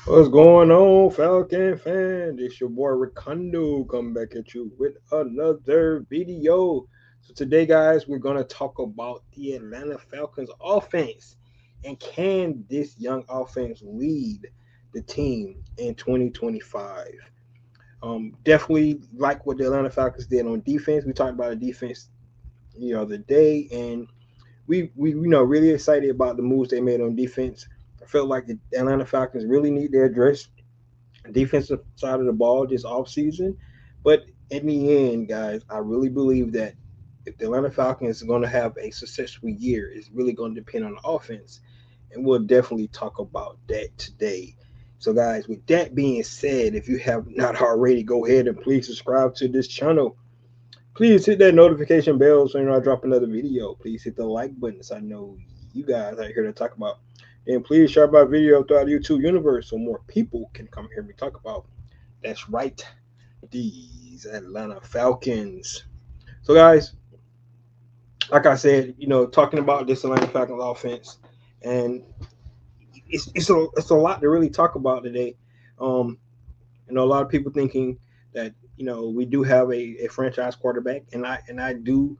What's going on, Falcon fan? It's your boy Ricondo coming back at you with another video. So today, guys, we're gonna talk about the Atlanta Falcons offense and can this young offense lead the team in 2025? Definitely like what the Atlanta Falcons did on defense. We talked about the defense the other day, and we really excited about the moves they made on defense. I felt like the Atlanta Falcons really need to address defensive side of the ball this offseason. But in the end, guys, I really believe that if the Atlanta Falcons is going to have a successful year, it's really going to depend on the offense. And we'll definitely talk about that today. So, guys, with that being said, if you have not already, go ahead and please subscribe to this channel. Please hit that notification bell so you know I drop another video. Please hit the like button so I know you guys are here to talk about. And please share my video throughout the YouTube universe so more people can come hear me talk about. That's right, these Atlanta Falcons. So, guys, like I said, talking about this Atlanta Falcons offense, and it's a lot to really talk about today. Um, a lot of people thinking that we do have a franchise quarterback, and I do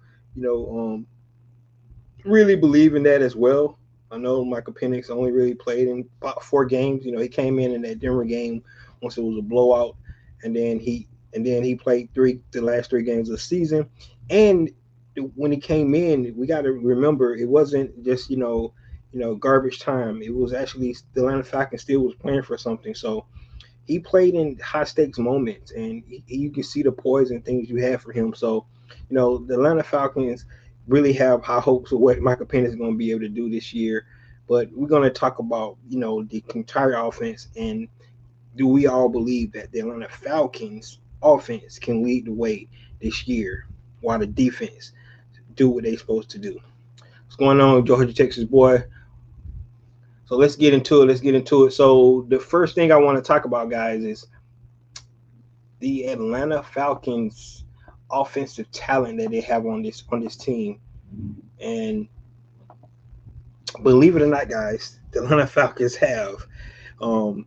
really believe in that as well. I know Michael Penix only really played in about 4 games. He came in that Denver game once it was a blowout, and then he played the last 3 games of the season. And when he came in, we got to remember it wasn't just garbage time. It was actually the Atlanta Falcons still was playing for something. So he played in high stakes moments, and you can see the poise and things you have for him. So, the Atlanta Falcons really have high hopes of what Michael Penix is going to be able to do this year. But we're going to talk about the entire offense, and do we all believe that the Atlanta Falcons offense can lead the way this year, while the defense do what they're supposed to do? What's going on, Georgia, Texas boy? So let's get into it. Let's get into it. So the first thing I want to talk about, guys, is the Atlanta Falcons offensive talent that they have on this team. And believe it or not, guys, the Atlanta Falcons have so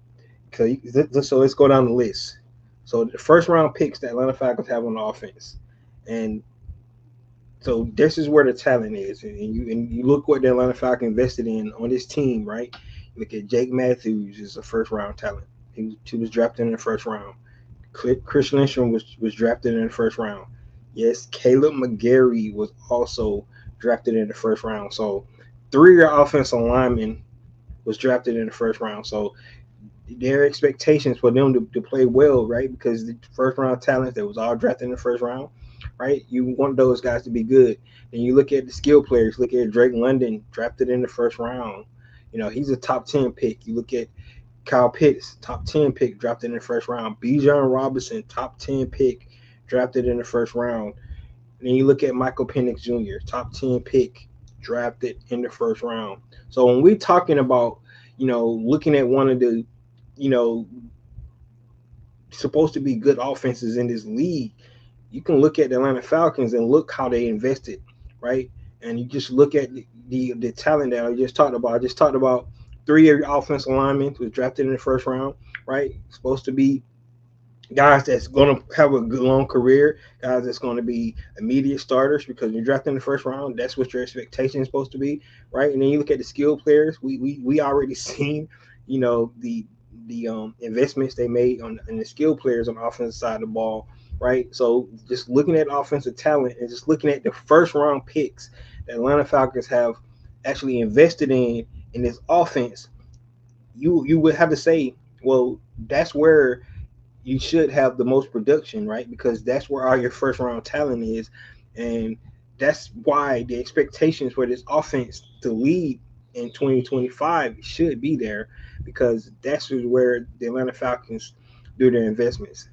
let's go down the list. So the first round picks that Atlanta Falcons have on the offense. And so this is where the talent is. And you look what the Atlanta Falcons invested in on this team, right? You look at Jake Matthews is a first round talent. He was drafted in the first round. Chris Lindstrom was drafted in the first round. Yes, Caleb McGarry was also drafted in the first round. So 3 of your offensive linemen was drafted in the first round. So their expectations for them to play well, right? Because the first round talents that was all drafted in the first round, right? You want those guys to be good. And you look at the skill players, look at Drake London, drafted in the first round. He's a top 10 pick. You look at Kyle Pitts, top 10 pick, drafted in the first round. Bijan Robinson, top 10 pick, drafted in the first round. And then you look at Michael Penix Jr., top 10 pick, drafted in the first round. So when we're talking about, looking at one of the, you know, supposed to be good offenses in this league, you can look at the Atlanta Falcons and look how they invested, right? And you just look at the talent that I just talked about. I just talked about 3 of your offensive linemen was drafted in the first round, right? Supposed to be guys that's going to have a good long career, guys that's going to be immediate starters because you're drafted in the first round. That's what your expectation is supposed to be, right? And then you look at the skill players. We already seen, the investments they made on in the skill players on the offensive side of the ball, right? So just looking at offensive talent and just looking at the first round picks that Atlanta Falcons have actually invested in this offense, you would have to say, well, that's where you should have the most production, right? Because that's where all your first round talent is. And that's why the expectations for this offense to lead in 2025 should be there because that's where the Atlanta Falcons do their investments.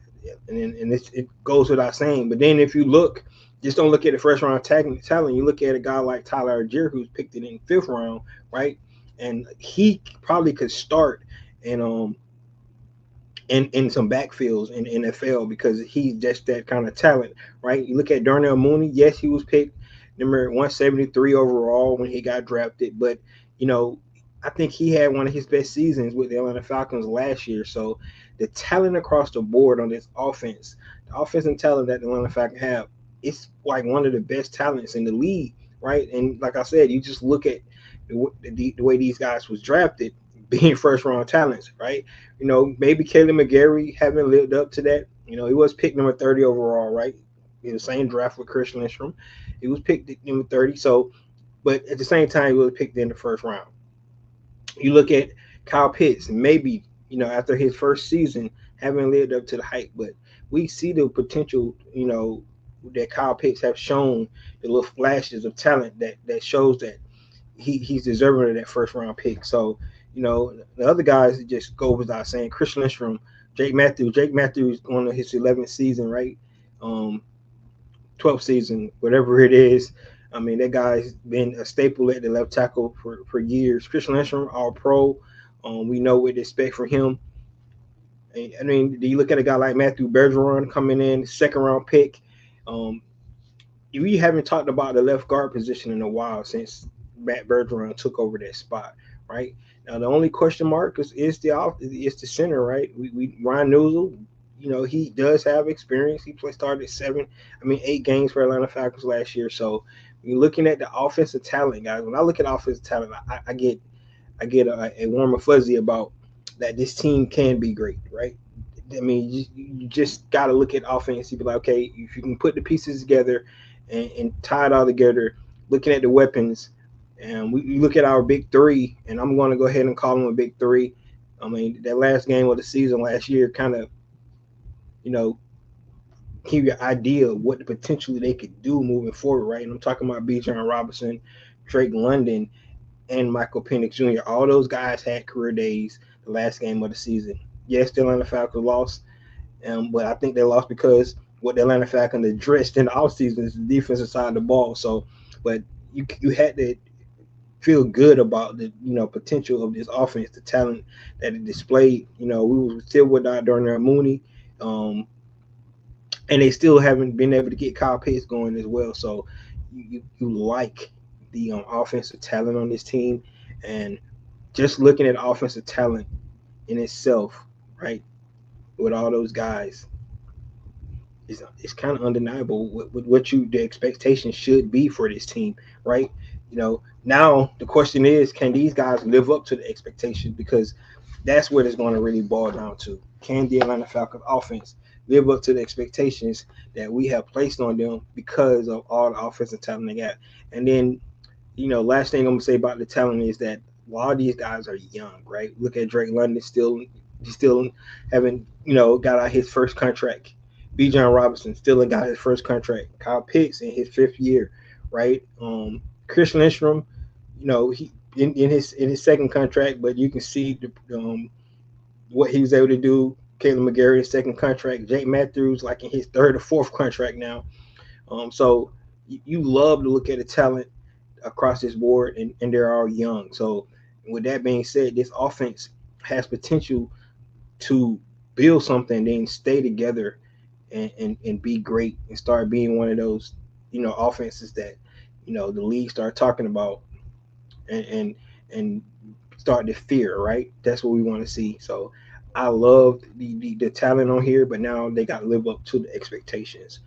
And it goes without saying. But then if you look, just don't look at the first round talent. You look at a guy like Tyler Algier who's picked it in fifth round, right? And he probably could start and in some backfields in the NFL because he's just that kind of talent, right? You look at Darnell Mooney. Yes, he was picked number 173 overall when he got drafted, but you know, I think he had one of his best seasons with the Atlanta Falcons last year. So the talent across the board on this offense, the offensive talent that the Atlanta Falcons have, it's like one of the best talents in the league, right? And like I said, you just look at the way these guys was drafted, being first round talents, right? Maybe Caleb McGarry haven't lived up to that. He was picked number 30 overall, right? In the same draft with Chris Lindstrom. He was picked at number 30. So, but at the same time, he was picked in the first round. You look at Kyle Pitts, maybe, after his first season, haven't lived up to the hype, but we see the potential, that Kyle Pitts have shown, the little flashes of talent that shows that he's deserving of that first round pick. So, the other guys just go without saying. Chris Lindstrom, Jake Matthews. Jake Matthews on his 11th season, right? 12th season, whatever it is. I mean, that guy's been a staple at the left tackle for years. Chris Lindstrom, all pro. We know what to expect from him. I mean, do you look at a guy like Matthew Bergeron coming in, second round pick? Um, we haven't talked about the left guard position in a while since Matt Bergeron took over that spot, right? Now the only question mark is the center, right? We Ryan Newsel, he does have experience. He started 8 games for Atlanta Falcons last year. So when you're looking at the offensive talent, guys, when I look at offensive talent, I get a warm and fuzzy about that this team can be great, right? I mean, you just got to look at offense. You be like, okay, if you can put the pieces together and tie it all together, looking at the weapons, and we look at our big three, and I'm going to go ahead and call them a big three. I mean, that last game of the season last year kind of, you know, give you an idea of what the potentially they could do moving forward, right? And I'm talking about Bijan Robinson, Drake London, and Michael Penix Jr. All those guys had career days the last game of the season. Yes, the Atlanta Falcons lost, but I think they lost because what the Atlanta Falcons addressed in the offseason is the defensive side of the ball. So, but you had to feel good about the potential of this offense, the talent that it displayed. We were still without Darnell Mooney, um, and they still haven't been able to get Kyle Pitts going as well. So you like the offensive talent on this team, and just looking at offensive talent in itself, right, with all those guys, it's kind of undeniable what the expectation should be for this team, right? Now the question is, can these guys live up to the expectation? Because that's what it's going to really boil down to. Can the Atlanta Falcons offense live up to the expectations that we have placed on them because of all the offensive talent they got? And then, last thing I'm gonna say about the talent is that a lot of these guys are young, right? Look at Drake London, still haven't got out his first contract. Bijan Robinson still got his first contract. Kyle Pitts in his 5th year, right? Chris Lindstrom, he in his second contract, but you can see what he was able to do. Caleb McGarry, his second contract. Jake Matthews, like in his third or fourth contract now. So you love to look at the talent across this board, and they're all young. So with that being said, this offense has potential to build something, then stay together and be great and start being one of those, offenses that, the league start talking about and start to fear, right? That's what we want to see. So I love the talent on here, but now they got to live up to the expectations.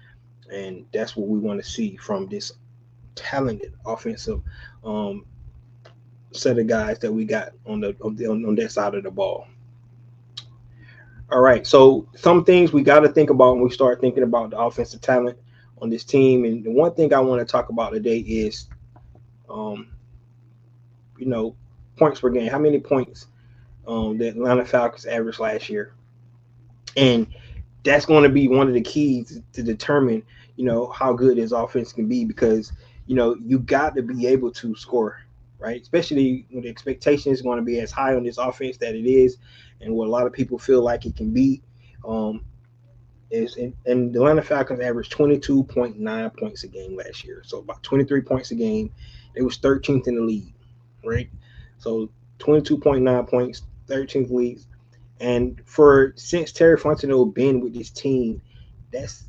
And that's what we want to see from this talented offensive um, set of guys that we got on that side of the ball. All right. So some things we got to think about when we start thinking about the offensive talent on this team. And the one thing I want to talk about today is, um, you know, points per game. How many points the Atlanta Falcons averaged last year? And that's going to be one of the keys to determine, how good his offense can be, because, you got to be able to score, right? Especially when the expectation is going to be as high on this offense that it is, and what a lot of people feel like it can be. Um, and the Atlanta Falcons averaged 22.9 points a game last year, so about 23 points a game. They was 13th in the league, right? So 22.9 points, 13th league. And for since Terry Fontenot been with this team, that's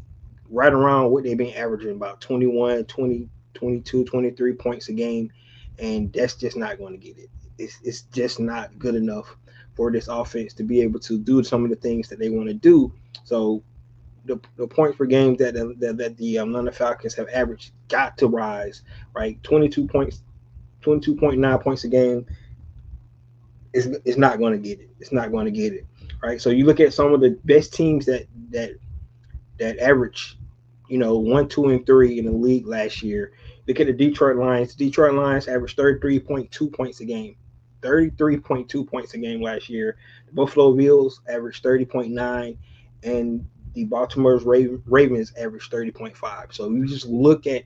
right around what they've been averaging, about 21, 20, 22, 23 points a game. And that's just not going to get it. it's just not good enough for this offense to be able to do some of the things that they want to do. So the points per game that the Atlanta Falcons have averaged got to rise, right? 22 points, 22.9 points a game is not going to get it. It's not going to get it, right? So you look at some of the best teams that average, 1, 2, and 3 in the league last year. Look at the Detroit Lions. Detroit Lions averaged 33.2 points a game. 33.2 points a game last year. The Buffalo Bills averaged 30.9, and the Baltimore Ravens averaged 30.5. So you just look at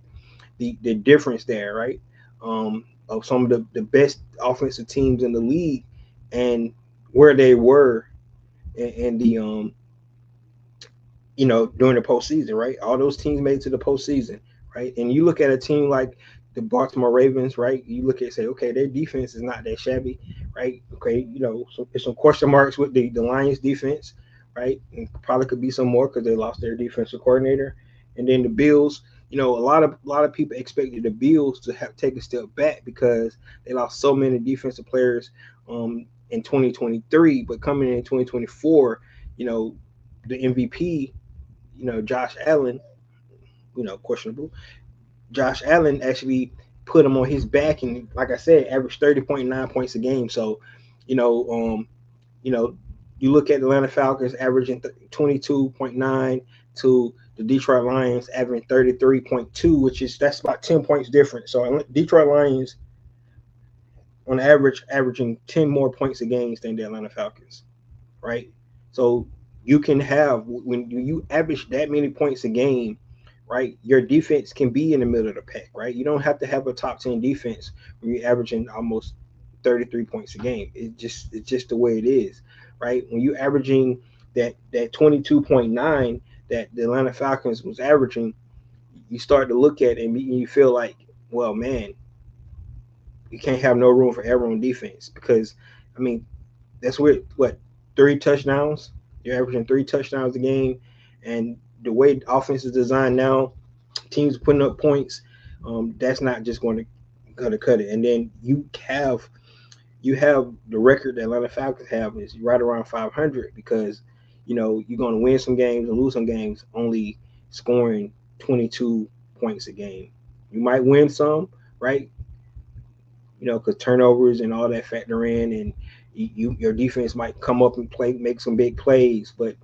the difference there, right? Of some of the best offensive teams in the league and where they were in the during the postseason, right? All those teams made it to the postseason, right? And you look at a team like the Baltimore Ravens, right? You look at say, okay, their defense is not that shabby, right? Okay, so there's some question marks with the Lions defense, right? And probably could be some more because they lost their defensive coordinator. And then the Bills, a lot of people expected the Bills to have take a step back because they lost so many defensive players in 2023, but coming in 2024, the MVP, Josh Allen, questionable. Josh Allen actually put him on his back, and like I said, averaged 30.9 points a game. So, you know, um, you know, you look at the Atlanta Falcons averaging 22.9 to the Detroit Lions averaging 33.2, which is that's about 10 points different. So Detroit Lions on average averaging 10 more points a game than the Atlanta Falcons, right? So you can have when you average that many points a game, right? Your defense can be in the middle of the pack, right? You don't have to have a top 10 defense when you're averaging almost 33 points a game. It's just the way it is, right? When you're averaging that 22.9 that the Atlanta Falcons was averaging, you start to look at it and you feel like, well, man, you can't have no room for error on defense because, I mean, that's what 3 touchdowns. You're averaging 3 touchdowns a game, and the way offense is designed now, teams putting up points. That's not just going to cut it. And then you have the record that Atlanta Falcons have is right around 500 because you're going to win some games and lose some games only scoring 22 points a game. You might win some, right? Because turnovers and all that factor in, and your defense might come up and make some big plays, but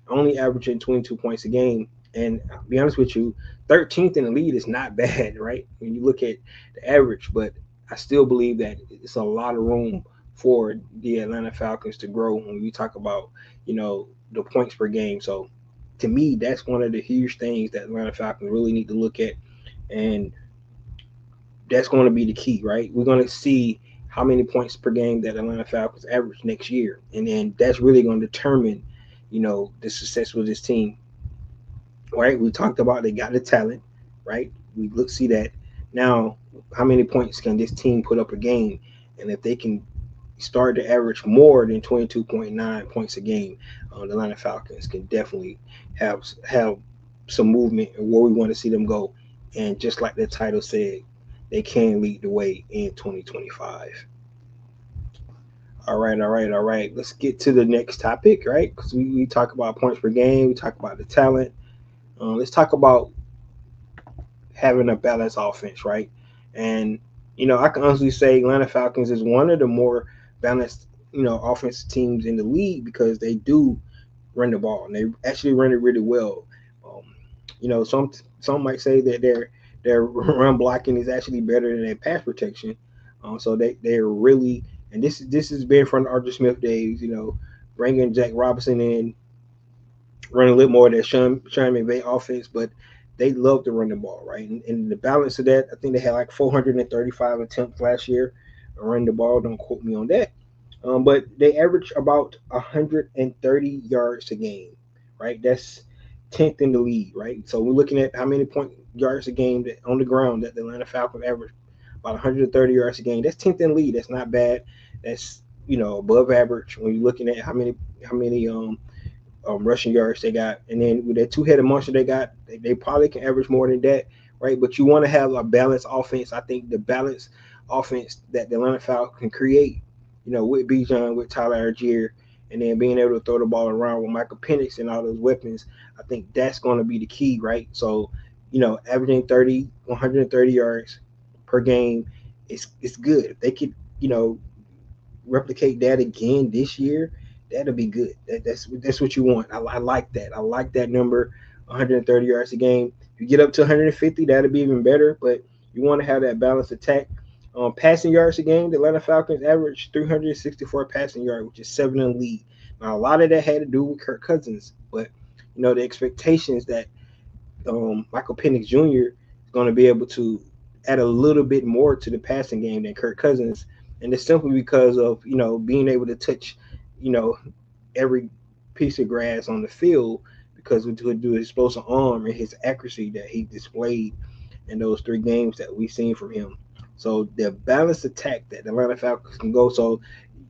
only averaging 22 points a game. And I'll be honest with you, 13th in the lead is not bad, right? When you look at the average, but I still believe that it's a lot of room for the Atlanta Falcons to grow when we talk about, the points per game. So to me, that's one of the huge things that Atlanta Falcons really need to look at. And that's going to be the key, right? We're going to see how many points per game that Atlanta Falcons average next year, and then that's really going to determine, the success with this team. Right? We talked about they got the talent, right? We look see that now. How many points can this team put up a game? And if they can start to average more than 22.9 points a game, the Atlanta Falcons can definitely have some movement and where we want to see them go. And just like the title said, they can lead the way in 2025. All right, all right, all right. Let's get to the next topic, right? Because we talk about points per game, we talk about the talent. Let's talk about having a balanced offense, right? And I can honestly say Atlanta Falcons is one of the more balanced, offensive teams in the league because they do run the ball and they actually run it really well. Um, some might say that their run blocking is actually better than their pass protection. So they're really, and this has been from the Arthur Smith days. Bringing Jack Robinson in, running a little more of that Sean McVay offense, but they love to run the ball, right? And the balance of that, I think they had like 435 attempts last year running the ball. Don't quote me on that. But they average about 130 yards a game, right? That's 10th in the league, right? So we're looking at how many point yards a game that on the ground that the Atlanta Falcons average about 130 yards a game. That's 10th in the league. That's not bad. That's above average when you're looking at how many rushing yards they got, and then with that two-headed monster they got, they probably can average more than that, right? But you want to have a balanced offense. I think the balance offense that the Atlanta Falcons can create, with Bijan, with Tyler Algier, and then being able to throw the ball around with Michael Penix and all those weapons, I think that's going to be the key, right? So, averaging 130 yards per game, it's good. If they could, replicate that again this year, that'll be good. That's what you want. I like that. I like that number, 130 yards a game. If you get up to 150, that'll be even better. But you want to have that balanced attack. Passing yards a game, the Atlanta Falcons averaged 364 passing yards, which is seven in the league. Now, a lot of that had to do with Kirk Cousins, but the expectations that Michael Penix Jr. is going to be able to add a little bit more to the passing game than Kirk Cousins, and it's simply because of being able to touch you know every piece of grass on the field because of his explosive arm and his accuracy that he displayed in those three games that we've seen from him. So the balanced attack that the Atlanta Falcons can go. So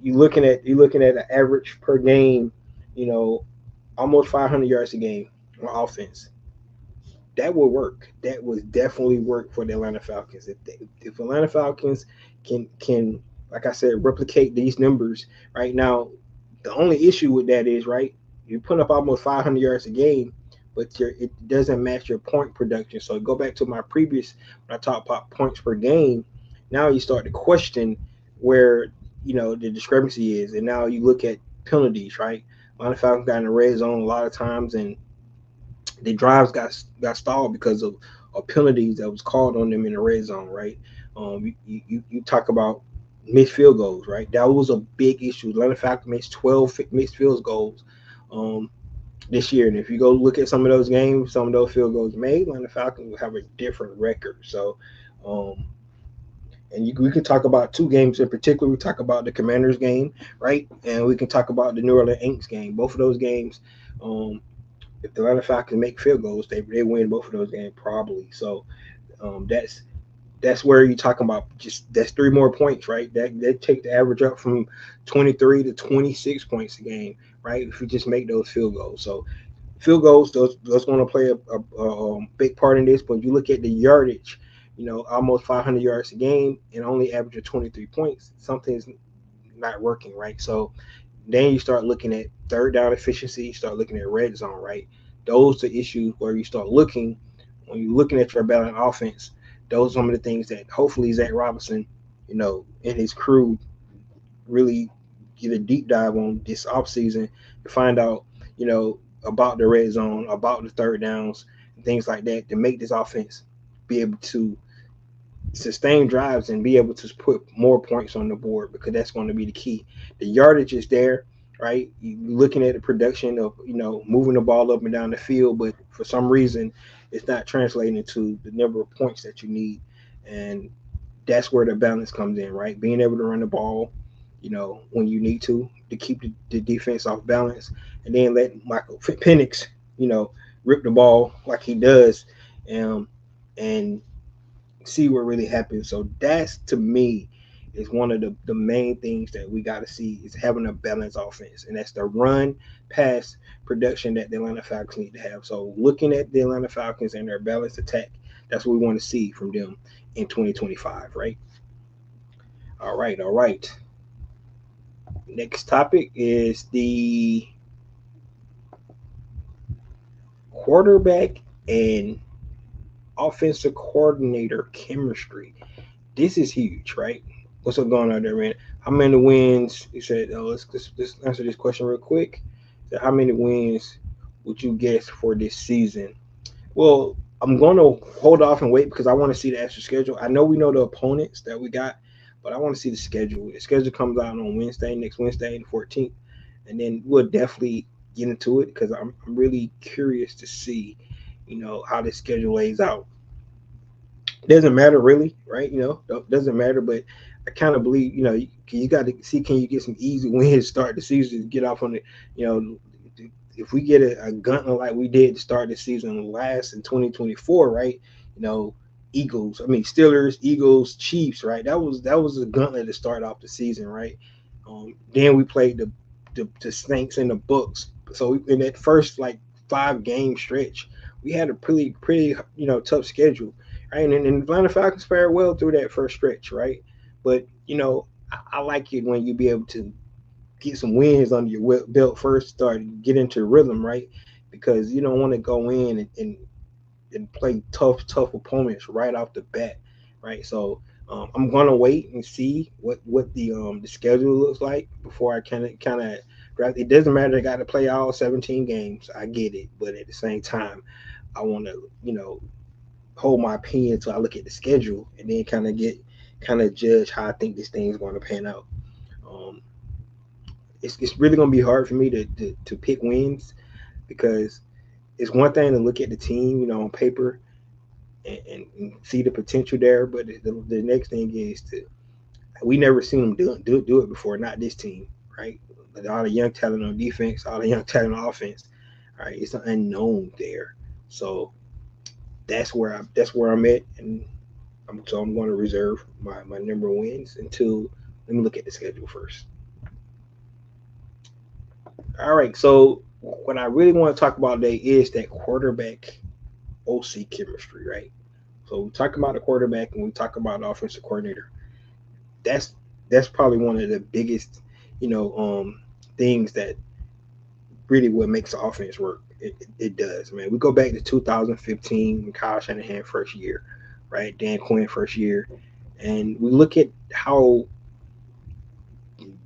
you're looking at an average per game, you know, almost 500 yards a game on offense. That would work. That would definitely work for the Atlanta Falcons. If Atlanta Falcons can like I said replicate these numbers right now, the only issue with that is right you're putting up almost 500 yards a game, but it doesn't match your point production. So go back to my previous when I talked about points per game. Now you start to question where the discrepancy is, and now you look at penalties. Right, Atlanta Falcons got in the red zone a lot of times, and the drives got stalled because of penalties that was called on them in the red zone, right? You talk about missed field goals, right? That was a big issue. Atlanta Falcons missed 12 missed field goals um, this year, and if you go look at some of those games, some of those field goals made, Atlanta Falcons will have a different record. So, um, and we can talk about two games in particular. We talk about the Commanders game, right? And we can talk about the New Orleans Saints game. Both of those games. If the Atlanta Falcons make field goals, they win both of those games probably. So that's where you're talking about just that's three more points, right? That take the average up from 23 to 26 points a game, right? If you just make those field goals. So field goals, those going to play a big part in this. But you look at the yardage, almost 500 yards a game and only averaging 23 points. Something's not working, right? So then you start looking at third down efficiency, you start looking at red zone, right? Those are issues where you start looking when you're looking at your balanced offense. Those are some of the things that hopefully Zach Robinson, and his crew really get a deep dive on this offseason to find out, about the red zone, about the third downs, and things like that to make this offense be able to sustain drives and be able to put more points on the board because that's going to be the key. The yardage is there, right? You're looking at the production of moving the ball up and down the field, but for some reason it's not translating into the number of points that you need, and that's where the balance comes in, right? Being able to run the ball, when you need to keep the defense off balance, and then let Michael Penix, rip the ball like he does, and see what really happens. So that's to me is one of the main things that we got to see is having a balanced offense, and that's the run pass production that the Atlanta Falcons need to have. So looking at the Atlanta Falcons and their balanced attack, that's what we want to see from them in 2025, right? All right, all right. Next topic is the quarterback and offensive coordinator chemistry. This is huge, right? What's up going on there, man? How many wins? You said, let's answer this question real quick. So how many wins would you guess for this season? Well, I'm going to hold off and wait because I want to see the extra schedule. I know we know the opponents that we got, but I want to see the schedule. The schedule comes out on Wednesday, next Wednesday, the 14th, and then we'll definitely get into it because I'm really curious to see, how this schedule lays out. It doesn't matter really, right? Doesn't matter, but I kind of believe, you got to see can you get some easy wins to start the season, to get off on the, you know, if we get a gauntlet like we did to start the season last in 2024, right? Eagles, I mean Steelers, Eagles, Chiefs, right? That was a gauntlet to start off the season, right? Then we played the Saints and the Bucks. So in that first like 5 game stretch, we had a pretty tough schedule, right? And Atlanta Falcons fared well through that first stretch, right? But I like it when you be able to get some wins under your belt first, start get into rhythm, right? Because you don't want to go in and play tough opponents right off the bat, right? So I'm gonna wait and see what the schedule looks like before I kind of draft. It doesn't matter. I got to play all 17 games. I get it, but at the same time, I want to hold my opinion until I look at the schedule and then kind of judge how I think this thing's going to pan out. Um, it's really going to be hard for me to pick wins because it's one thing to look at the team, on paper and see the potential there, but the next thing is to we never seen them do it before. Not this team, right? All the young talent on defense, all the young talent on offense. All right, it's an unknown there. So that's where I'm at, and I'm going to reserve my number of wins until let me look at the schedule first. All right, so what I really want to talk about today is that quarterback OC chemistry, right? So we talk about the quarterback and we talk about the offensive coordinator. That's that's probably one of the biggest, you know, things that really what makes the offense work. It does, man. We go back to 2015 when Kyle Shanahan first year, right? Dan Quinn first year, and we look at how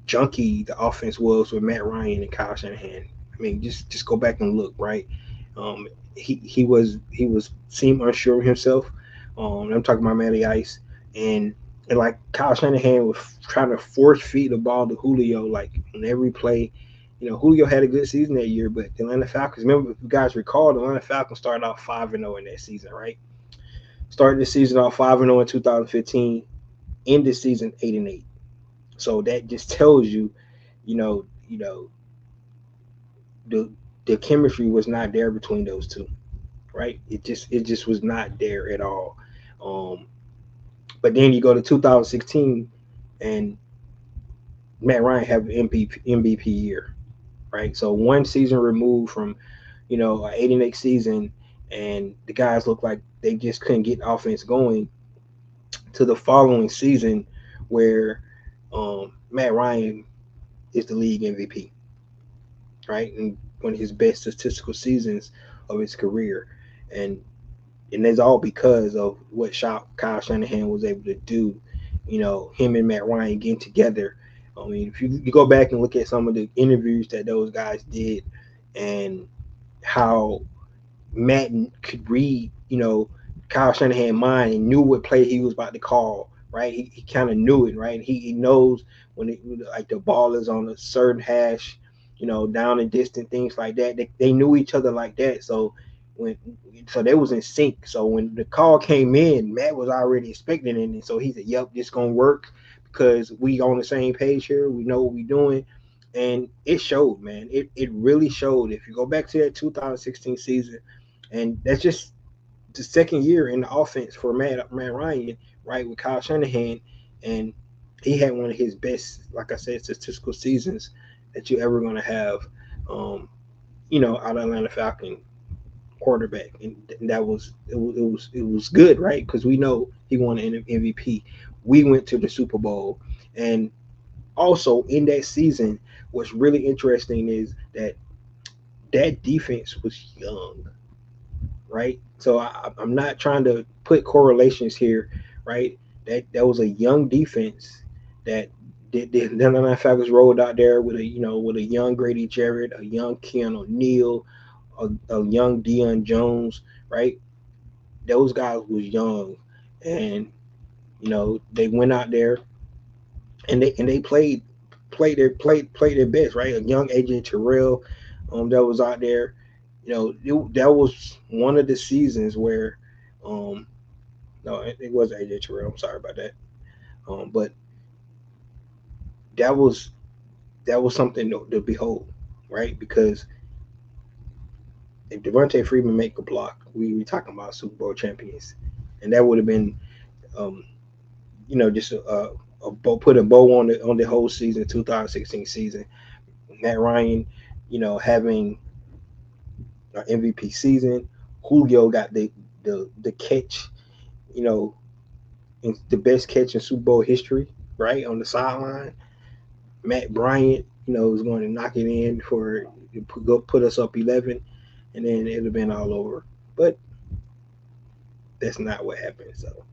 junky the offense was with Matt Ryan and Kyle Shanahan. I mean, just go back and look, right? Um, he was seemed unsure of himself. I'm talking about Matty Ice, and like Kyle Shanahan was trying to force feed the ball to Julio like on every play. Julio had a good season that year, but the Atlanta Falcons. Remember, if you guys recall, the Atlanta Falcons started off 5-0 in that season, right? Started the season off 5-0 in 2015, ended the season 8-8. So that just tells you, the the chemistry was not there between those two, right? It just was not there at all. Um, but then you go to 2016, and Matt Ryan have an MVP year, right? So one season removed from an 8-8 season, and the guys look like they just couldn't get offense going to the following season, where Matt Ryan is the league MVP, right? And one of his best statistical seasons of his career. And and that's all because of what Kyle Shanahan was able to do. Him and Matt Ryan getting together. I mean, if you go back and look at some of the interviews that those guys did, and how Matt could read, Kyle Shanahan mind and knew what play he was about to call. Right, he kind of knew it. Right, he knows when like the ball is on a certain hash, down and distant things like that. They knew each other like that. When so they was in sync. So when the call came in, Matt was already expecting it, and so he said, "Yep, this gonna work because we on the same page here. We know what we doing." And it showed, man. It really showed. If you go back to that 2016 season, and that's just the second year in the offense for Matt Ryan, right, with Kyle Shanahan, and he had one of his best, like I said, statistical seasons that you're ever going to have, um, out of Atlanta Falcon quarterback, and that was good, right? Because we know he won an MVP. We went to the Super Bowl, and also in that season, what's really interesting is that defense was young, right? So I'm not trying to put correlations here, right? That was a young defense that the Atlanta Falcons rolled out there with a young Grady Jarrett, a young Keanu O'Neal, a young Deion Jones, right? Those guys was young, and they went out there and they played their best, right? A young AJ Terrell, that was out there. That was one of the seasons where, um, no, it was AJ Terrell. I'm sorry about that. But that was that was something to behold, right? Because if Devontae Freeman make a block, we talking about Super Bowl champions, and that would have been, um, just put a bow on the whole season, 2016 season. Matt Ryan, having an MVP season. Julio got the catch, you know, the best catch in Super Bowl history. right on the sideline. Matt Bryant, is going to knock it in for go put us up 11, and then it'd have been all over. But that's not what happened. So,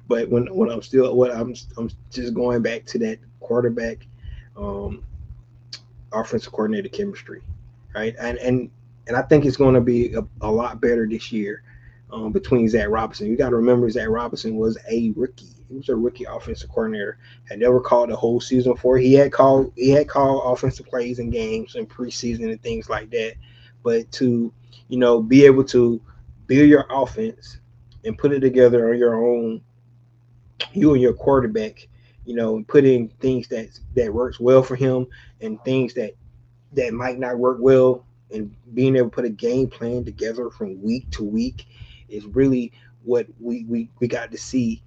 but when I'm still what I'm just going back to that quarterback, um, offensive coordinator chemistry, right? And I think it's going to be a lot better this year between Zach Robinson. You got to remember Zach Robinson was a rookie. He was a rookie offensive coordinator. Had never called the whole season before. He had called offensive plays in games and preseason and things like that. But to be able to build your offense and put it together on your own, you and your quarterback, put in things that works well for him and things that might not work well, and being able to put a game plan together from week to week is really what we got to see,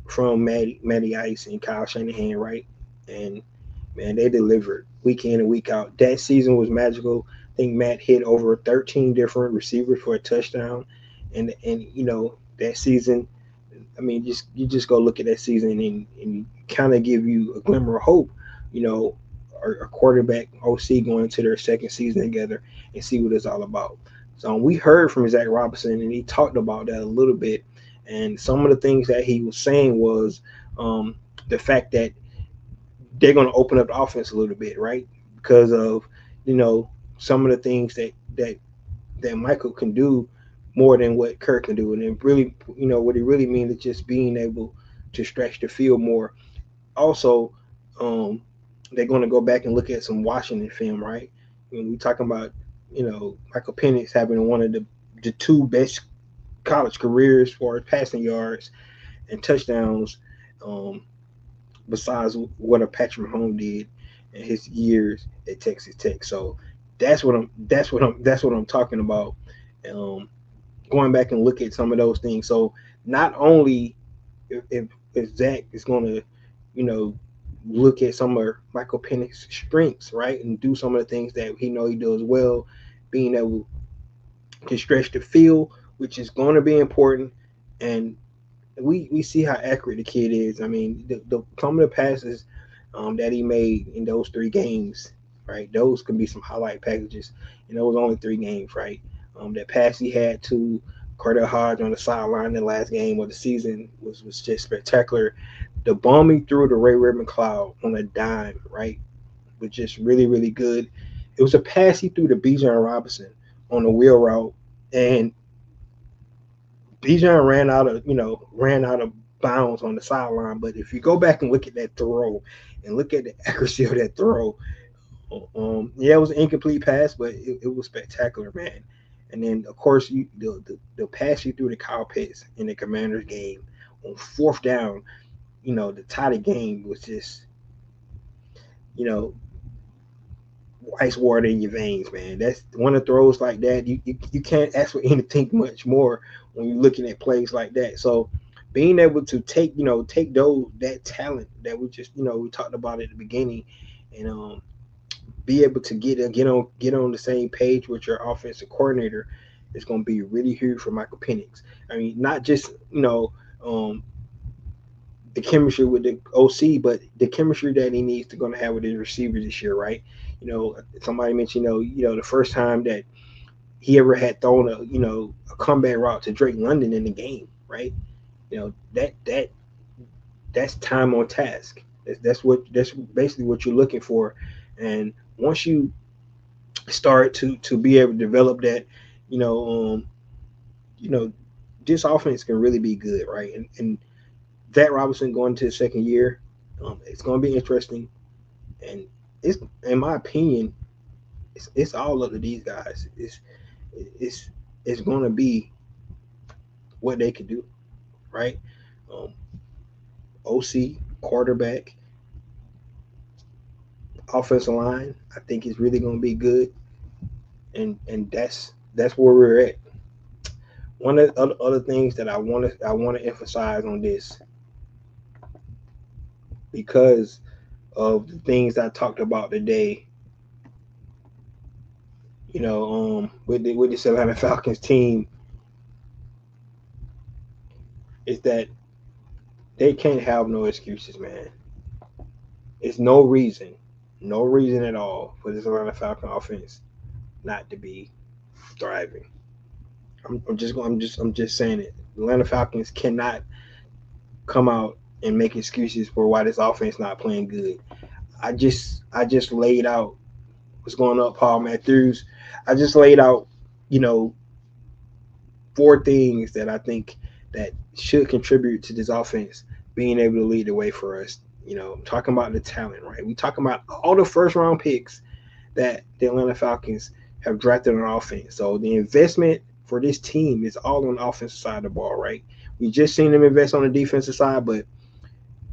from Matty Ice and Kyle Shanahan, right? And man, they delivered week in and week out. That season was magical. I think Matt hit over 13 different receivers for a touchdown, and that season. I mean, just you just go look at that season and kind of give you a glimmer of hope. You know, our quarterback OC going into their second season together and see what it's all about. So we heard from Zach Robinson and he talked about that a little bit. And some of the things that he was saying was the fact that they're going to open up the offense a little bit, right? Because of some of the things that Michael can do more than what Kirk can do, and it really, what it really means is just being able to stretch the field more. Also, um, they're going to go back and look at some Washington film, right? When we talking about, Michael Penix having one of the two best college careers for passing yards and touchdowns, um, besides what a Patrick Mahomes did in his years at Texas Tech. So that's what I'm talking about. Um, Going back and look at some of those things. So not only if Zach is going to, you know, look at some of Michael Penix's strengths, right, and do some of the things that he does well, being able to stretch the field, which is going to be important, and we see how accurate the kid is. I mean, the some of the passes that he made in those 3 games, right? Those could be some highlight packages. And it was only 3 games, right? That pass he had to Cordell Hodge on the sideline in the last game of the season was just spectacular. The bombing through the Ray Ribbon Cloud on a dime, right, was just really, really good. It was a pass he threw to Bijan Robinson on the wheel route, and Bijan ran out of bounds on the sideline. But if you go back and look at that throw and look at the accuracy of that throw, yeah, it was an incomplete pass, but it was spectacular, man. And then of course the pass you threw to Kyle Pitts in the Commanders game on fourth down, to tie the game was just you know ice water in your veins, man. That's one of the throws like that. You can't ask for anything much more when you're looking at plays like that. So being able to take those that talent that we talked about at the beginning, and be able to get on the same page with your offensive coordinator is going to be really huge for Michael Penix. I mean, not just the chemistry with the OC, but the chemistry that he needs to going to have with his receivers this year, right? Somebody mentioned, the first time that he ever had thrown a comeback route to Drake London in the game, right? That's time on task. That's basically what you're looking for, and once you start to be able to develop that, you know, um, you know, this offense can really be good, right? And Zach Robinson going to his second year, it's going to be interesting, and it's in my opinion, it's all up to these guys. It's it's going to be what they can do, right? Um, OC quarterback, offensive line, I think is really going to be good, and that's where we're at. One of the other things that I want to emphasize on this, because of the things I talked about today, with this Atlanta Falcons team, is that They can't have no excuses, man. It's no reason at all for this Atlanta Falcon offense not to be thriving. I'm just saying it. The Atlanta Falcons cannot come out and make excuses for why this offense not playing good. I just laid out what's going on, Paul Matthews. I just laid out, you know, four things that I think that should contribute to this offense being able to lead the way for us. Talking about the talent, right? We talking about all the first round picks that the Atlanta Falcons have drafted on offense. So the investment for this team is all on the offensive side of the ball, right? We just seen them invest on the defensive side, but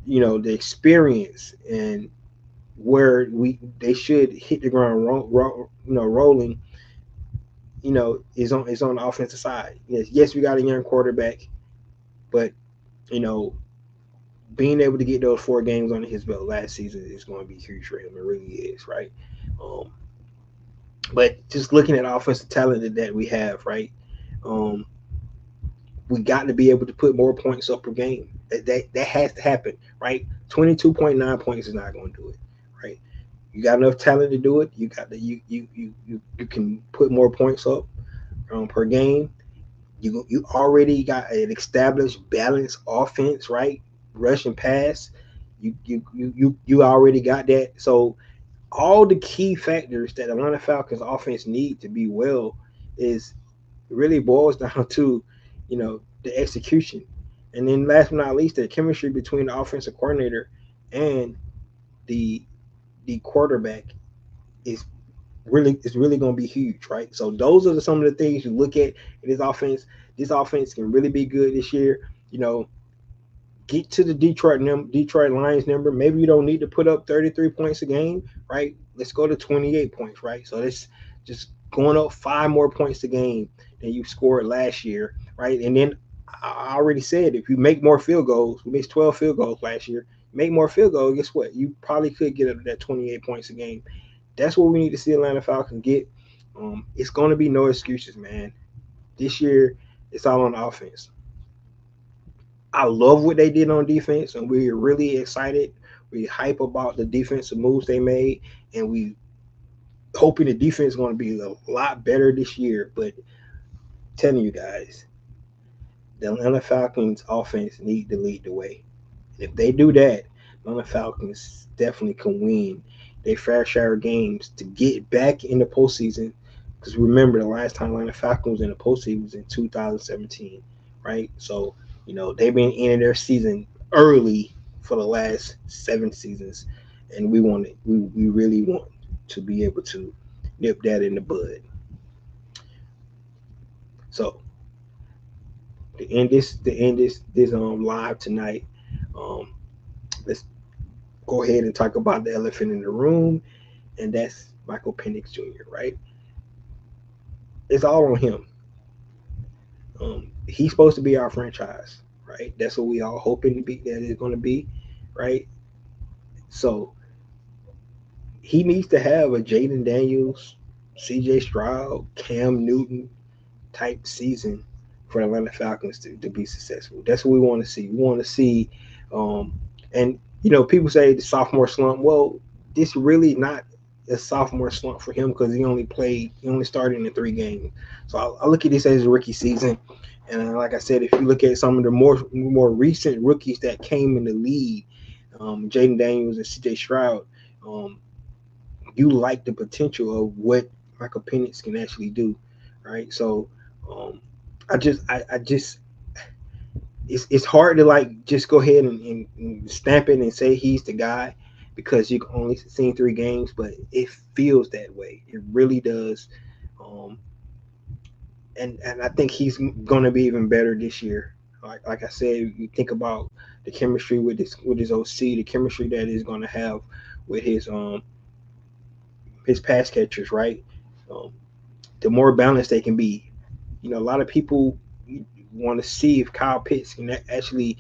the experience and where they should hit the ground rolling, is on the offensive side. Yes, we got a young quarterback, but you know, being able to get those 4 games under his belt last season is going to be huge for him. It really is, right? Um, but just looking at offensive talent that we have, right? Um, we got to be able to put more points up per game. That has to happen, right? 22.9 points is not going to do it, right? You got enough talent to do it. You got the you can put more points up per game. You already got an established balanced offense, right? Rush and pass. You already got that. So all the key factors that Atlanta Falcons offense need to be well is really boils down to, the execution. And then last but not least, the chemistry between the offensive coordinator and the the quarterback is really going to be huge, right? So those are some of the things you look at in this offense. This offense can really be good this year. Get to the Detroit Lions number. Maybe you don't need to put up 33 points a game, right? Let's go to 28 points, right? So that's just going up 5 more points a game than you scored last year, right? And then I already said if you make more field goals, we made 12 field goals last year. Make more field goals, guess what? You probably could get up to that 28 points a game. That's what we need to see Atlanta Falcons get. It's going to be no excuses, man. This year, it's all on offense. I love what they did on defense, and we're really excited. We hype about the defensive moves they made, and we hoping the defense is going to be a lot better this year. But telling you guys, the Atlanta Falcons offense need to lead the way. And if they do that, Atlanta Falcons definitely can win their fair share of games to get back in the postseason. Because remember, the last time Atlanta Falcons was in the postseason was in 2017, right? So, they've been in their season early for the last 7 seasons, and we really want to be able to nip that in the bud. So to end this live tonight, um, let's go ahead and talk about the elephant in the room, and that's Michael Penix Jr. Right? It's all on him. He's supposed to be our franchise, right? That's what we all hoping to be. That is going to be, right? So he needs to have a Jaden Daniels, C.J. Stroud, Cam Newton type season for the Atlanta Falcons to be successful. That's what we want to see. We want to see, and people say the sophomore slump. Well, this really not a sophomore slump for him because he only started in 3 games. So I look at this as a rookie season. And like I said, if you look at some of the more recent rookies that came in the league, Jaden Daniels and C.J. Stroud, um, you like the potential of what Michael Penix can actually do, right? So um, I just it's hard to like just go ahead and stamp it and say he's the guy because you've only seen 3 games, but it feels that way. It really does. Um, and I think he's going to be even better this year. Like I said, you think about the chemistry with his OC, the chemistry that he's going to have with his pass catchers, right? Um, the more balanced they can be. A lot of people want to see if Kyle Pitts can actually,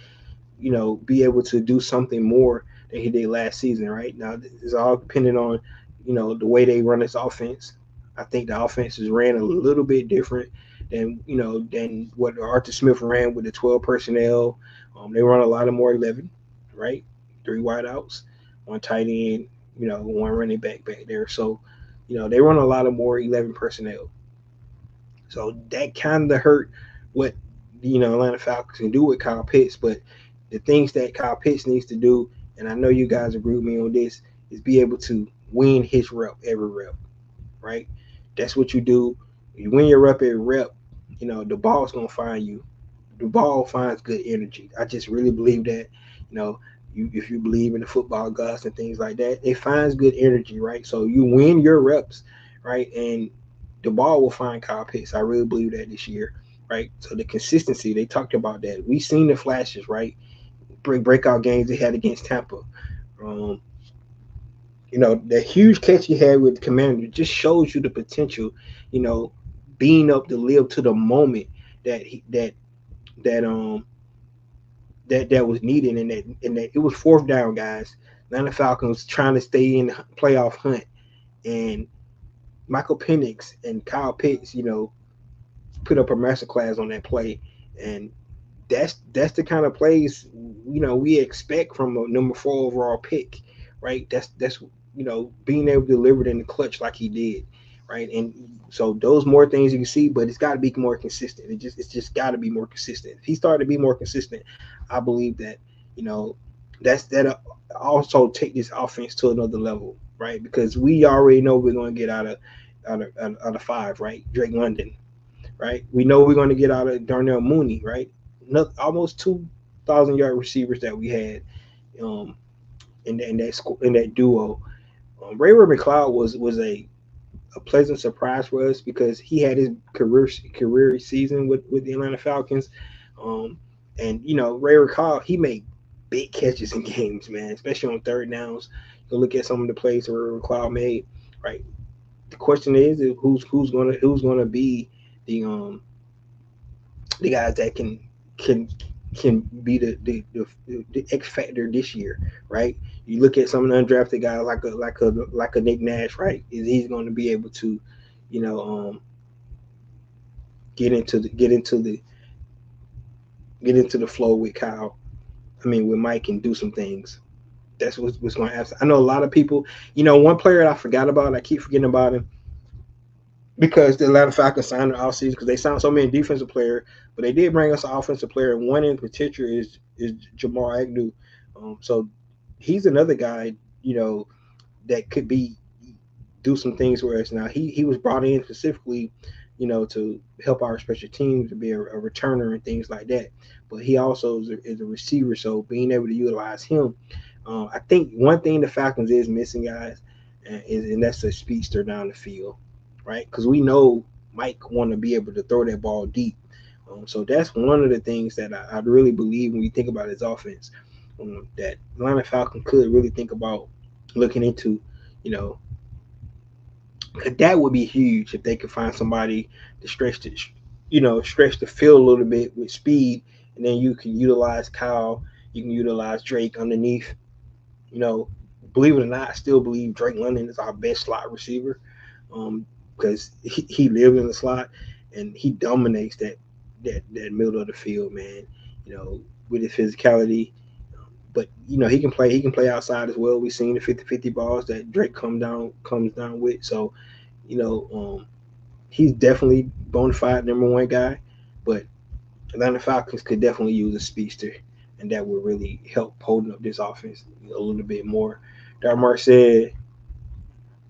be able to do something more than he did last season, right? Now, it's all depending on, the way they run this offense. I think the offense is ran a little bit different than what Arthur Smith ran with the 12 personnel. They run a lot of more 11, right? Three wideouts, one tight end, one running back there. So, they run a lot of more 11 personnel. So that kind of hurt what Atlanta Falcons can do with Kyle Pitts. But the things that Kyle Pitts needs to do, and I know you guys agree with me on this, is be able to win his rep every rep, right? That's what you do. You win your rep every rep. The ball's gonna find you. The ball finds good energy. I just really believe that. You know, if you believe in the football gods and things like that, it finds good energy, right? So you win your reps, right, and the ball will find Kyle Pitts. I really believe that this year, right? So the consistency, they talked about that. We've seen the flashes, right? Breakout games they had against Tampa. Um, the huge catch he had with the Commander just shows you the potential. You know, being up to live to the moment that he, that was needed, and that it was fourth down, guys. Atlanta Falcons trying to stay in the playoff hunt, and Michael Penix and Kyle Pitts, put up a masterclass on that play, and that's the kind of plays we expect from a number 4 overall pick, right? That's being able to deliver it in the clutch like he did, right? And so those more things you can see, but it's got to be more consistent. It's just got to be more consistent. If he started to be more consistent, I believe that you know that also take this offense to another level, right? Because we already know we're going to get out of 5, right? Drake London, right? We know we're going to get out of Darnell Mooney, right? Almost 2,000-yard receivers that we had um, in that duo. Ray McLeod was a pleasant surprise for us because he had his career season with the Atlanta Falcons, um, and Ray McLeod, he made big catches in games, man, especially on third downs. You look at some of the plays that Ray McLeod made, right? The question is who's gonna be the um the guys that can can be the X factor this year, right? You look at some of the undrafted guys like a Nick Nash, right? Is he's going to be able to, you know, get into the get into the flow with Kyle? I mean, with Mike and do some things. That's what's going to happen. I know a lot of people. One player I forgot about. I keep forgetting about him because the Atlanta Falcons signed the offseason because they signed so many defensive players, but they did bring us an offensive player. And one in particular is Jamal Agnew. So he's another guy, that could be do some things for us. Now he was brought in specifically, to help our special teams to be a returner and things like that. But he also is a receiver, so being able to utilize him, I think one thing the Falcons is missing, guys, and that's a speedster down the field, right? Because we know Mike want to be able to throw that ball deep. So that's one of the things that I really believe when you think about his offense, that Atlanta Falcon could really think about looking into, you know, that would be huge if they could find somebody to stretch the field a little bit with speed, and then you can utilize Kyle, you can utilize Drake underneath. You know, believe it or not, I still believe Drake London is our best slot receiver, because he lives in the slot and he dominates that middle of the field, man. With his physicality, but he can play outside as well. We've seen the 50-50 balls that Drake comes down with. So you know, he's definitely bona fide number 1 guy, but Atlanta Falcons could definitely use a speedster, and that would really help holding up this offense a little bit more. Darmark said,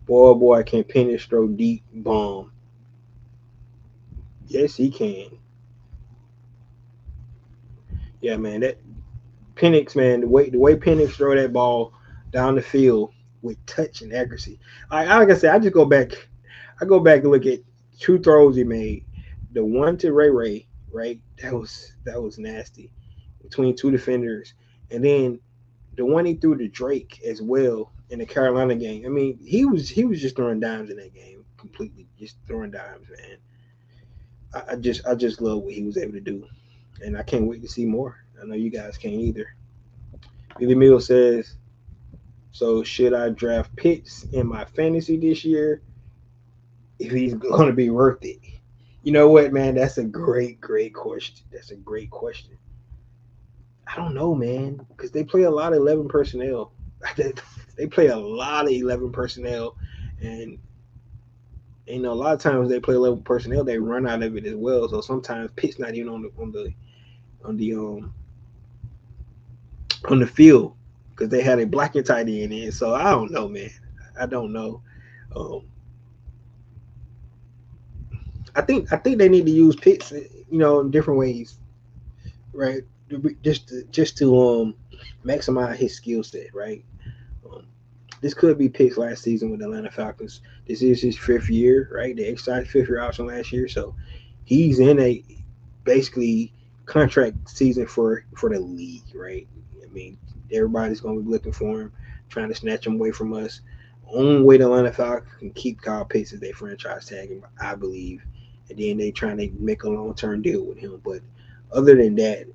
"Boy, oh boy, can Penix throw deep bomb?" Yes, he can. Yeah, man, that Penix, man, the way Penix throw that ball down the field with touch and accuracy. Like I said, I go back and look at 2 throws he made. The one to Ray, right? That was nasty between 2 defenders, and then the one he threw to Drake as well in the Carolina game. I mean, he was just throwing dimes in that game, completely just throwing dimes, man. I just love what he was able to do, and I can't wait to see more. I know you guys can't either. Billy Mill says, "So should I draft Pitts in my fantasy this year if he's going to be worth it?" You know what, man? That's a great question. That's a great question. I don't know, man, because they play a lot of 11 personnel. They play a lot of 11 personnel, and a lot of times they play 11 personnel, they run out of it as well. So sometimes Pitt's not even on the on the field because they had a blocking tight end in. So I don't know, man. I don't know. Um, I think they need to use Pitts, in different ways, right? Just to maximize his skill set, right? Um, this could be Pitts last season with the Atlanta Falcons. This is his fifth year, right? They exercised fifth year option last year, so he's in a basically contract season for the league, right? I mean, everybody's going to be looking for him, trying to snatch him away from us. Only way the Atlanta Falcons can keep Kyle Pitts is they franchise tag him, I believe, and then they trying to make a long term deal with him. But other than that,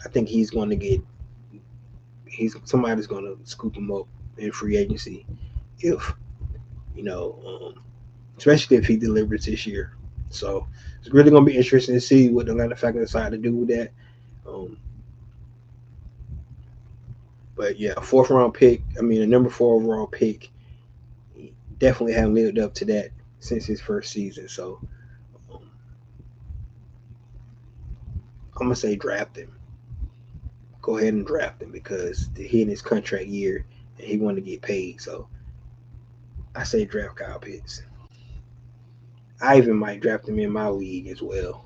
I think he's going to get he's somebody's going to scoop him up in free agency if you know, especially if he delivers this year. So it's really going to be interesting to see what the Atlanta Falcons decide to do with that. Um, but yeah, a fourth round pick. I mean, a number four overall pick. He definitely haven't lived up to that since his first season. So um, I'm gonna say draft him. Go ahead and draft him because he in his contract year and he want to get paid. So I say draft Kyle Pitts. I even might draft him in my league as well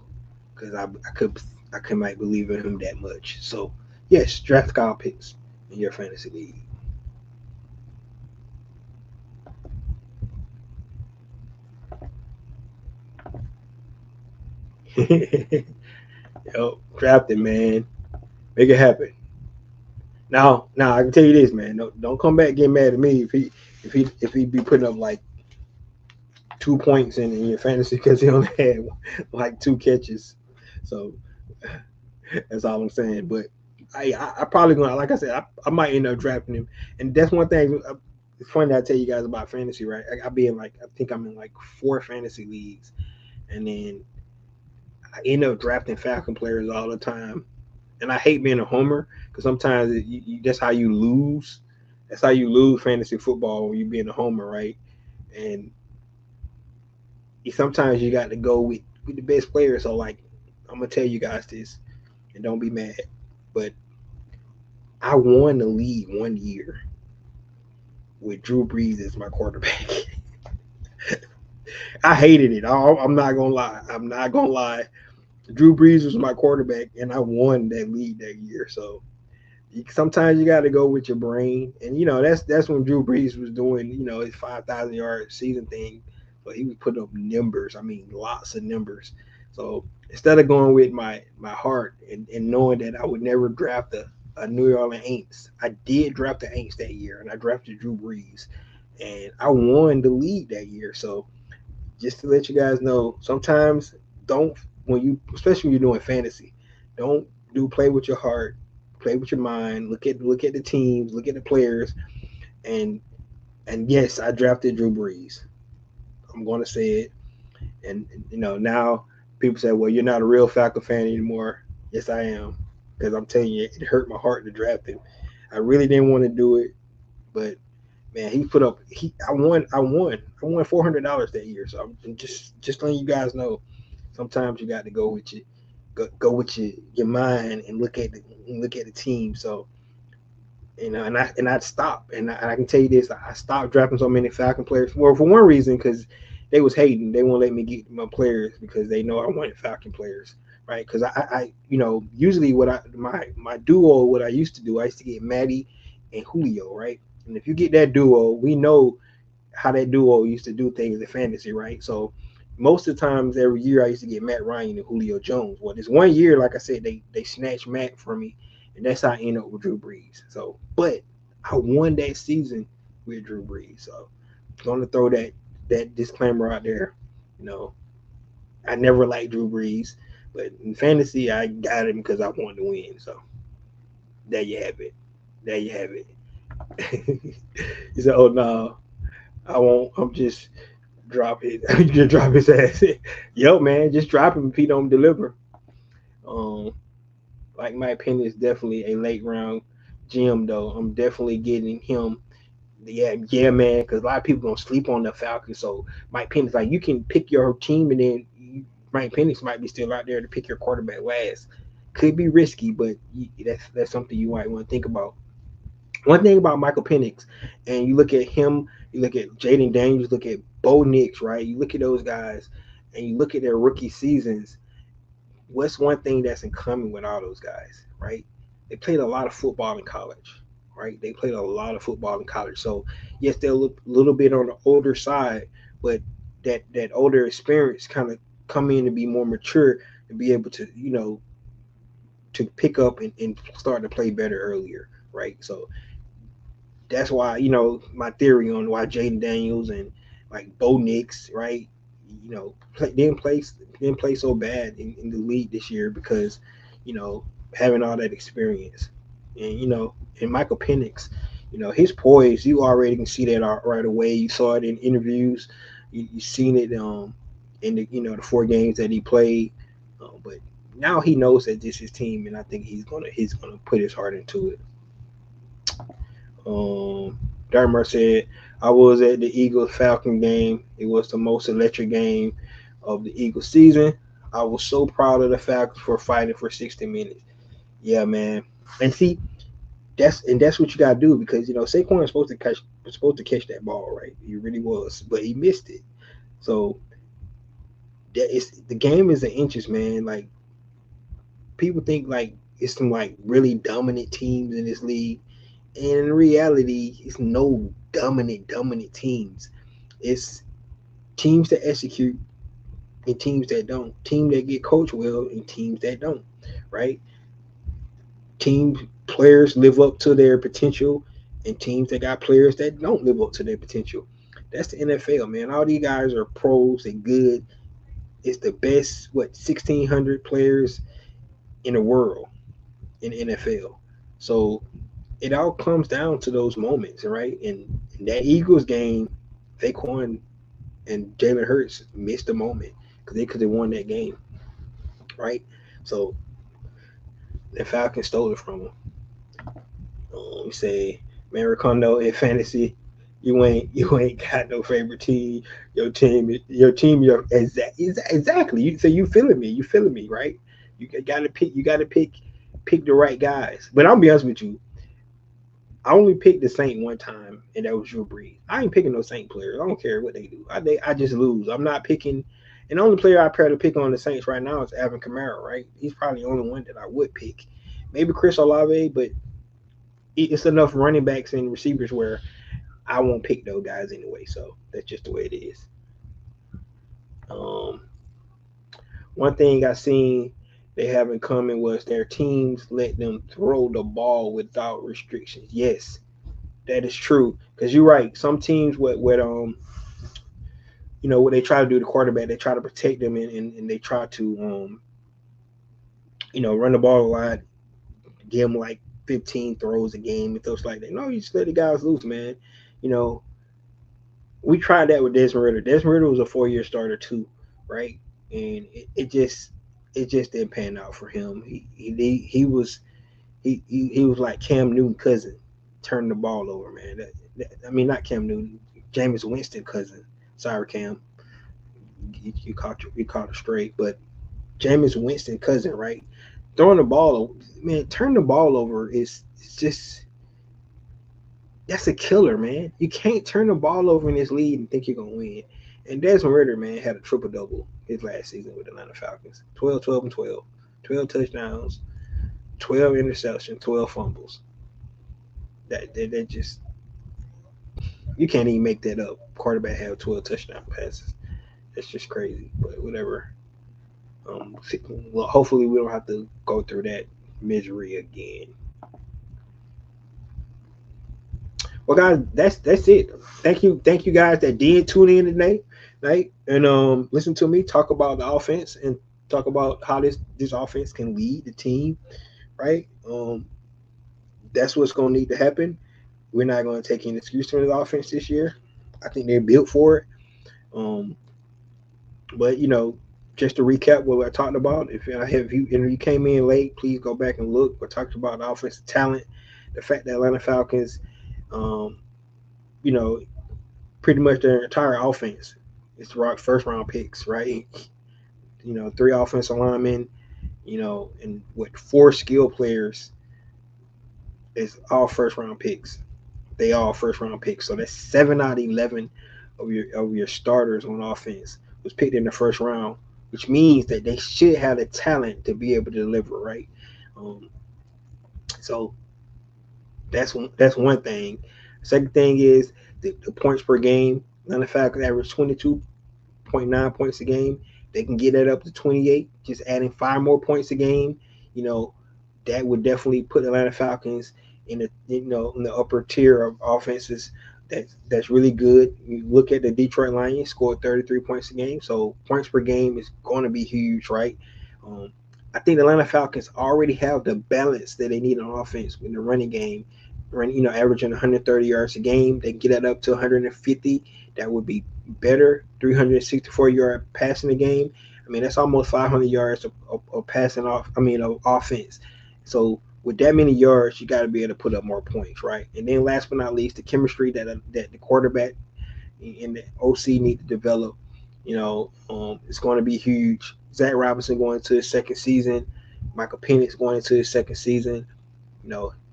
because I could might believe in him that much. So yes, draft Kyle Pitts in your fantasy league. Yo, draft him, man. Make it happen. Now I can tell you this, man. Don't come back getting mad at me if he be putting up like 2 points in your fantasy because he only had like two catches. So that's all I'm saying. But I probably gonna like I said I might end up drafting him, and that's one thing. It's funny I tell you guys about fantasy, right? I be in like I think I'm in like four fantasy leagues, and then I end up drafting Falcon players all the time, and I hate being a homer because sometimes that's how you lose. That's how you lose fantasy football when you being a homer, right? And sometimes you got to go with the best players. So like I'm gonna tell you guys this, and don't be mad, but I won the league 1 year with Drew Brees as my quarterback. I hated it. I'm not gonna lie. I'm not gonna lie. Drew Brees was my quarterback, and I won that league that year. So sometimes you got to go with your brain, and that's when Drew Brees was doing his 5,000 yard season thing. So he was putting up numbers. I mean, lots of numbers. So instead of going with my heart and knowing that I would never draft a New Orleans Aints, I did draft the Aints that year, and I drafted Drew Brees, and I won the league that year. So just to let you guys know, sometimes don't when you, especially when you're doing fantasy, don't do play with your heart, play with your mind. Look at the teams, look at the players, and yes, I drafted Drew Brees. I'm going to say it, and now people say, well, you're not a real Falcon fan anymore. Yes, I am, because I'm telling you, it hurt my heart to draft him. I really didn't want to do it, but man, he put up. I won $400 that year. So I'm just letting you guys know. Sometimes you got to go with your mind and look at the team. So and I'd stop. And I can tell you this: I stopped drafting so many Falcon players. Well, for one reason, because they was hating. They won't let me get my players because they know I wanted Falcon players, right? Because usually my duo, what I used to do, I used to get Maddie and Julio, right? And if you get that duo, we know how that duo used to do things in fantasy, right? So most of the times every year I used to get Matt Ryan and Julio Jones. Well, this 1 year, like I said, they snatched Matt from me, and that's how I ended up with Drew Brees. So, but I won that season with Drew Brees. So, I'm gonna throw that disclaimer out there. You know, I never liked Drew Brees, but in fantasy, I got him because I wanted to win. So there you have it. There you have it. He said, "Oh no, I won't. I'm just drop it. Just drop his ass. Yo, man, just drop him if he don't deliver. Um, like my opinion is definitely a late round gem though. I'm definitely getting him. Yeah, yeah, man. Because a lot of people gonna sleep on the Falcons. So Mike Penix, like you can pick your team, and then Mike Penix might be still out there to pick your quarterback last. Could be risky, but that's something you might want to think about. One thing about Michael Penix, and you look at him, you look at Jaden Daniels, look at Bo Nix, right? You look at those guys, and you look at their rookie seasons. What's one thing that's in common with all those guys, right? They played a lot of football in college, right? They played a lot of football in college. So yes, they're a little bit on the older side, but that older experience kind of come in to be more mature and be able to to pick up and start to play better earlier, right? So that's why my theory on why Jaden Daniels and like Bo Nix, right? Didn't play so bad in the league this year because you know having all that experience, and and Michael Penix, his poise. You already can see that right away. You saw it in interviews. You seen it in the 4 games that he played, but now he knows that this is his team, and I think he's gonna put his heart into it. Um, Darmer said, I was at the Eagles Falcon game. It was the most electric game of the Eagles season. I was so proud of the Falcons for fighting for 60 minutes. Yeah, man. And see, that's what you gotta do because Saquon was supposed to catch that ball, right? He really was, but he missed it. So the game is the inches, man. Like people think like it's some like really dominant teams in this league. And in reality, it's no dominant teams. It's teams that execute and teams that don't. Teams that get coached well and teams that don't. Right? Teams players live up to their potential and teams that got players that don't live up to their potential. That's the NFL, man. All these guys are pros and good. It's the best 1,600 players in the world in the NFL. So it all comes down to those moments, right? And in that Eagles game, Saquon and Jalen Hurts missed the moment because they could have won that game, right? So the Falcons stole it from them. We say Maricondo in fantasy, you ain't got no favorite team. Exactly. You feeling me? You feeling me? Right? You got to pick. You got to pick the right guys. But I'll be honest with you. I only picked the Saint one time, and that was Drew Brees. I ain't picking no Saint players. I don't care what they do. I just lose. I'm not picking. And the only player I pair to pick on the Saints right now is Alvin Kamara. Right? He's probably the only one that I would pick. Maybe Chris Olave, but it's enough running backs and receivers where I won't pick those guys anyway. So that's just the way it is. Um, One thing I seen they have in common was their teams let them throw the ball without restrictions. Yes, that is true. Because you're right. Some teams what they try to do to the quarterback, they try to protect them and they try to run the ball a lot, give them like 15 throws a game and stuff like that. No, you just let the guys loose, man. You know, we tried that with Desmond Ritter. Desmond Ritter was a 4-year starter too, right? And it just didn't pan out for him. He was like Cam Newton cousin, turning the ball over, man. I mean, not Cam Newton, Jameis Winston cousin. Sorry, Cam, you caught it straight, but Jameis Winston cousin, right? Throwing the ball, man, turn the ball over is just that's a killer, man. You can't turn the ball over in this league and think you're gonna win. And Desmond Ritter, man, had a triple double his last season with the Atlanta Falcons. 12, 12, and 12. 12 touchdowns, 12 interceptions, 12 fumbles. That just you can't even make that up. Quarterback have 12 touchdown passes. That's just crazy. But whatever. Well, hopefully we don't have to go through that misery again. Well, guys, that's it. Thank you guys that did tune in today, right? And listen to me talk about the offense and talk about how this offense can lead the team, right? That's what's gonna need to happen. We're not gonna take any excuse from the offense this year. I think they're built for it. Um, but just to recap what I talked about, if you came in late, please go back and look. We talked about the offensive talent, the fact that Atlanta Falcons, um, you know, pretty much their entire offense is first round picks, right? Three offensive linemen, and with four skill players is all first round picks. They all first round picks. So that's 7 out of 11 of your starters on offense was picked in the first round, which means that they should have the talent to be able to deliver, right? Um, so that's one thing. Second thing is the points per game. Atlanta Falcons average 22.9 points a game. They can get that up to 28, just adding 5 more points a game. You know, that would definitely put Atlanta Falcons in the upper tier of offenses. That's really good. You look at the Detroit Lions, scored 33 points a game, so points per game is going to be huge, right? Um, I think the Atlanta Falcons already have the balance that they need on offense in the running game. Averaging 130 yards a game, they get that up to 150. That would be better. 364-yard passing a game. I mean, that's almost 500 yards of passing off. I mean, of offense. So with that many yards, you got to be able to put up more points, right? And then last but not least, the chemistry that the quarterback and the OC need to develop. It's going to be huge. Zach Robinson going into his second season. Michael Penix going into his second season.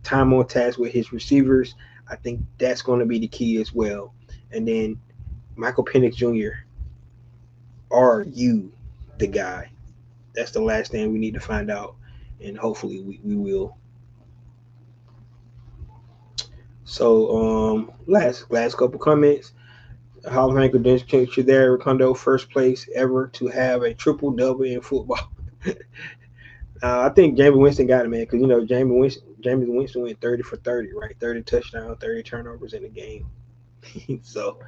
Time on task with his receivers. I think that's going to be the key as well. And then Michael Penix Jr. Are you the guy? That's the last thing we need to find out, and hopefully we will. So last couple comments. Hall of Fame credentials there. Recondo, first place ever to have a triple double in football. I think Jameis Winston got it, man, because Jameis Winston went 30 for 30, right? 30 touchdowns, 30 turnovers in the game. So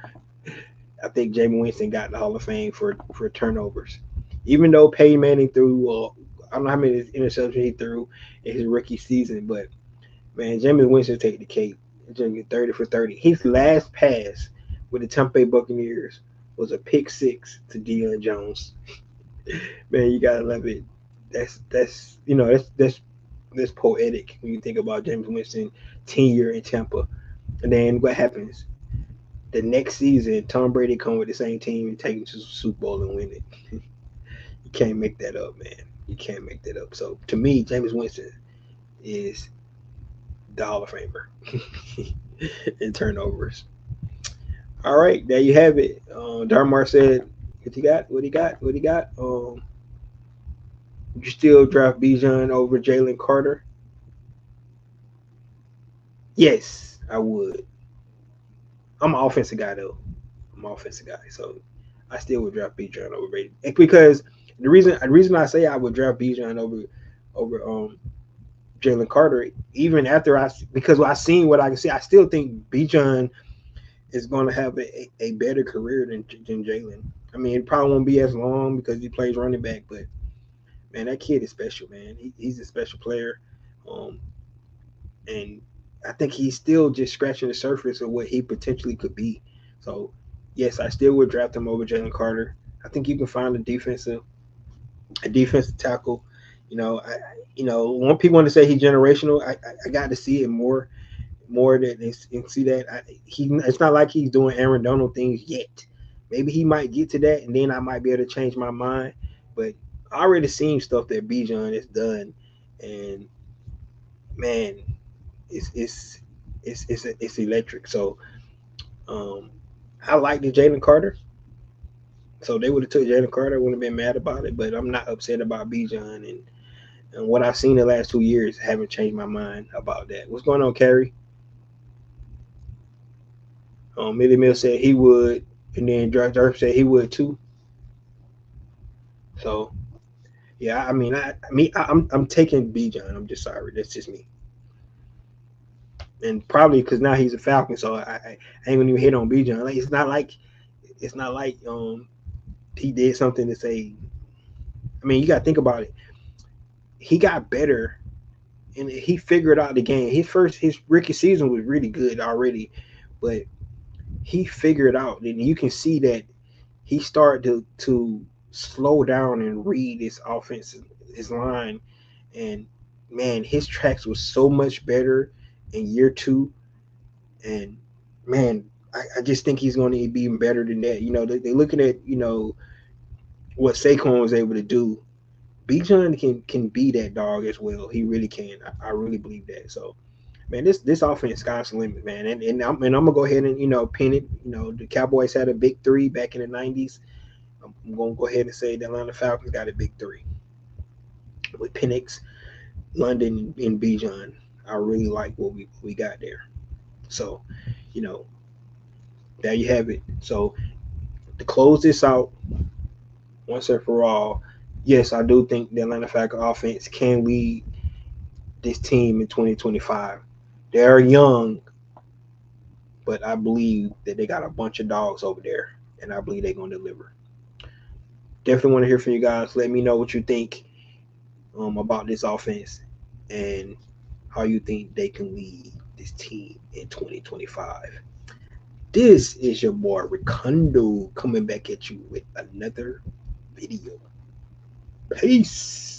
I think Jameis Winston got the Hall of Fame for turnovers, even though Peyton Manning threw. I don't know how many interceptions he threw in his rookie season, but man, Jameis Winston take the cake. 30 for 30. His last pass with the Tampa Bay Buccaneers was a pick six to Deion Jones. Man, you gotta love it. That's poetic when you think about James Winston tenure in Tampa. And then what happens? The next season, Tom Brady come with the same team and take him to the Super Bowl and win it. You can't make that up, man. You can't make that up. So to me, James Winston is the Hall of Famer in turnovers. All right, there you have it. Darmar said, "What he got? What he got? What he got?" Would you still draft Bijan over Jalen Carter? Yes, I would. I'm an offensive guy though. I'm an offensive guy, so I still would draft Bijan over Brady. Because the reason I say I would draft Bijan over Jalen Carter, even after because I seen what I can see, I still think Bijan is going to have a better career than Jalen. I mean, it probably won't be as long because he plays running back, but man, that kid is special, man. He's a special player. Um, and I think he's still just scratching the surface of what he potentially could be. So, yes, I still would draft him over Jalen Carter. I think you can find a defensive tackle. When people want to say he's generational, I got to see it more that they see that it's not like he's doing Aaron Donald things yet. Maybe he might get to that, and then I might be able to change my mind. But I already seen stuff that Bijan has done, and man, it's electric. So I like the Jalen Carter. So they would have took Jalen Carter. I wouldn't have been mad about it. But I'm not upset about Bijan and what I've seen the last 2 years. Haven't changed my mind about that. What's going on, Carrie? Millie Mill said he would, and then Dirk said he would too. So yeah, I mean, I'm taking Bijan. I'm just sorry. That's just me. And probably because now he's a Falcon, so I ain't gonna even hit on Bijan. Like it's not like he did something to say. I mean, you got to think about it. He got better and he figured out the game. His rookie season was really good already, but he figured out, and you can see that he started to slow down and read his offense, his line, and man, his tracks was so much better in year two. And man, I just think he's going to be even better than that. They're looking at what Saquon was able to do. Bijan can be that dog as well. He really can. I really believe that. So man, this offense sky's the limit, man. And I'm gonna go ahead and pin it. The Cowboys had a big three back in the '90s. I'm gonna go ahead and say the Atlanta Falcons got a big three with Penix, London, and Bijan. I really like what we got there. So, you know, there you have it. So to close this out once and for all, yes, I do think the Atlanta Falcons offense can lead this team in 2025. They are young, but I believe that they got a bunch of dogs over there, and I believe they're gonna deliver. Definitely want to hear from you guys. Let me know what you think about this offense and how you think they can lead this team in 2025. This is your boy Ricondo coming back at you with another video. Peace.